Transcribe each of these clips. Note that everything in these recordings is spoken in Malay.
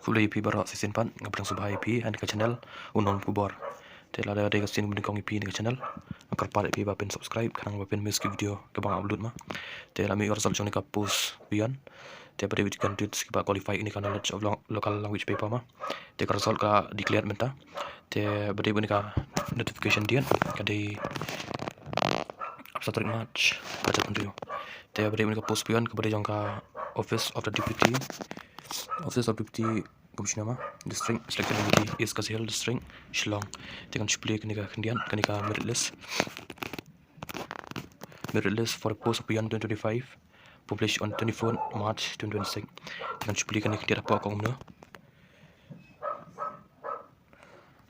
Fully IP barak season 4 ngapang subah IP and ke channel unon KHUBOR. Tela ada ke sin mendekong IP ke channel. Angkar par IP bapen subscribe kanang bapen miss video ke bang upload ma. Tela mi resolution ka post Peon. Tela pada video content skipa qualify ini kan knowledge of local language paper ma. Tela result ka declare menta. Tela pada ini ka notification dia kadai Saturday March baca pentiu. Tela pada ini ka post Peon kepada yang ka Office of the Deputy Commissioner District Selection Committee is Khasi District Shillong. Tekan display kenika kendian kenika merit list for the post of Peon 2025 published on 24 March 2026. Tekan display kenika dia apa kau umno.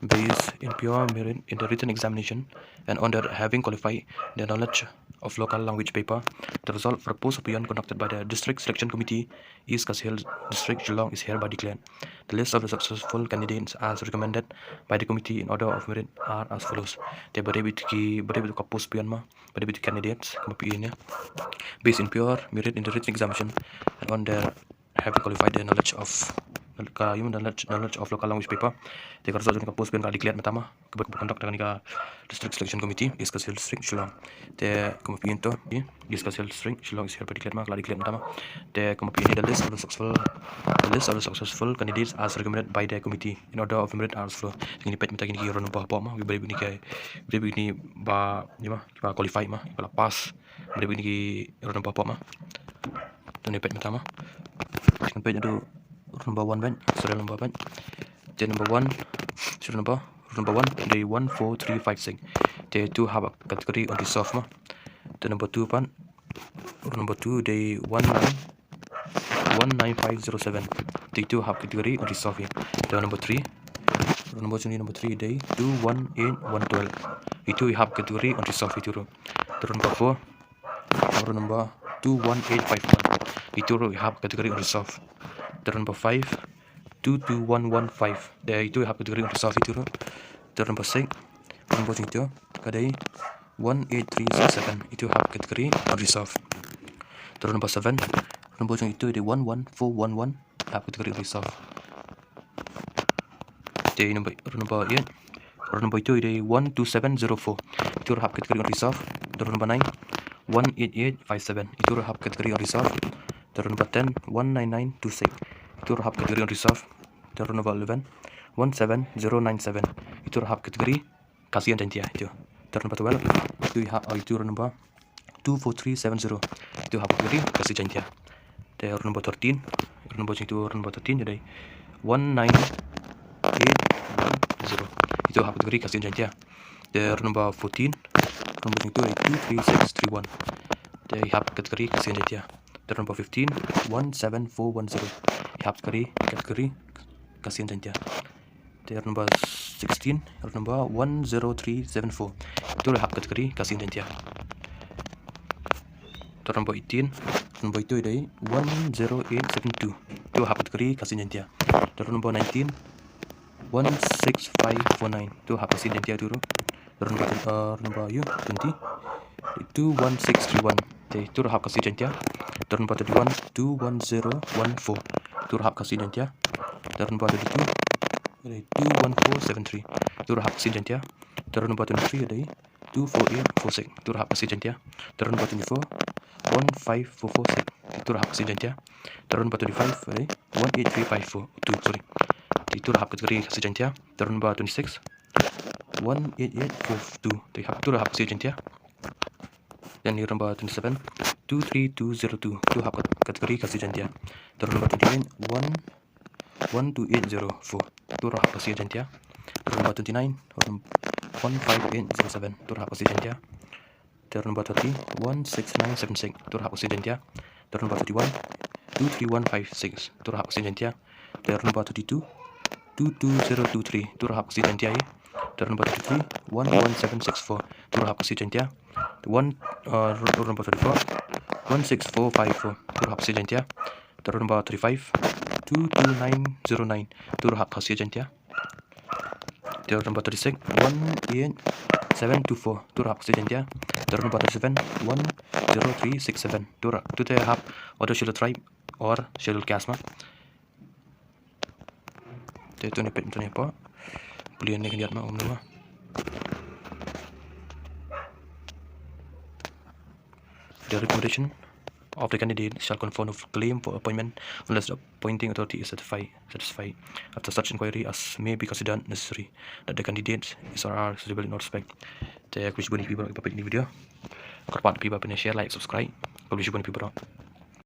Based in pure merit in the written examination and on their having qualified their knowledge of local language paper, the result for a post of Peon conducted by the District Selection Committee East Khasi District Shillong is hereby declared. The list of the successful candidates as recommended by the committee in order of merit are as follows. They berebut ka post Peon ma, berebut candidates kemudian based in pure merit in the written examination and on their having qualified their knowledge of local language paper. They got result post Peon ka declared pertama keberkontak dengan ka District Selection Committee East Khasi District Shillong. They kemudian to East Khasi District Shillong is hereby declared ma ka declared pertama. They kemudian the list of the successful candidates as recommended by the committee in order of merit as follow. Ini pet minta gini ron apa ma we ini ba qualify ma ba pass beri ini ron apa ma. Dan pet minta ma. Kan pet itu number 1 ben serial number ben. The number 1 serial number 1 day 14356. They do have a category on the soft ma. The number 2 pan number 2 day 19507. They do have category on the soft. The number 3 day 218112. Itu have category on the soft itu. The number 4 number 21851. Itu have category on the soft. The number 5 22115. There itu have category on the soft itu. The number 6 number itu kadai 18367. Itu have category on the soft. The number 7 number itu di 11411 have category on the soft. The number 8 number itu di 12704. Itu have category on the soft. The number 9 18857. Itu have category on the soft. The number 10 19926. Itu have category on reserve. The number 11 17097. Itu have category kasihan dan dia itu. The number 12 itu number 24370. Itu have category kasihan dan dia. The number 13 number 13 jadi 19810. Itu have category kasihan dan dia. The number 14 number itu 23631. They have category kasihan dan dia. The number 15 17410. Have category kasihan dan dia. The number 16 number 10374. Itu have category kasihan dan dia. The number 18 number itu dari 10872. Itu have category kasihan dan dia. The number 19 16549. Itu have kasihan dan dia dulu. The number 20 itu 1631. Itu have kasihan dan dia. The number 31 21014. Itu hak kasih dan dia. Turun number 22 dari 21473. Itu hak kasih dan dia. Turun number 23 dari 24846. Itu hak kasih dan dia. Turun number 24 15446. Itu hak kasih dan dia. Turun number 25 dari 18354. Itu hak kategori kasih dan dia. Turun number 26 18842. Itu hak kasih dan dia. Dan di number 27 23202. Itu hak kategori kasih dan dia. Turun number 29 12804. Itu hak kasih dan dia. Turun number 29 15807. Itu hak kasih dan dia. Turun number 30 16976. Itu hak kasih dan dia. Turun number 31 23156. Itu hak kasih dan dia. Turun number 32 22023. Itu hak kasih dan dia. Turun number 33 11764. Itu hak kasih dan dia. Turun number 34 16454. Itu hak kasih dan dia. Turun number 35 22909. Itu hak kasih dan dia. Turun number 36 18724. Itu hak kasih dan dia. Turun number 37 10367. Itu hak order schedule tribe or schedule caste. Te tu ni pet tu ni pa. Belian ni kandidat mah umum mah. The recommendation of the candidate shall conform of claim for appointment unless the appointing authority is satisfied after such inquiry as may be considered necessary that the candidate is or are suitable in all respect. Te aku cuba ni people ipa ni video. Korpat people pun share, like, subscribe. Kalau cuba ni people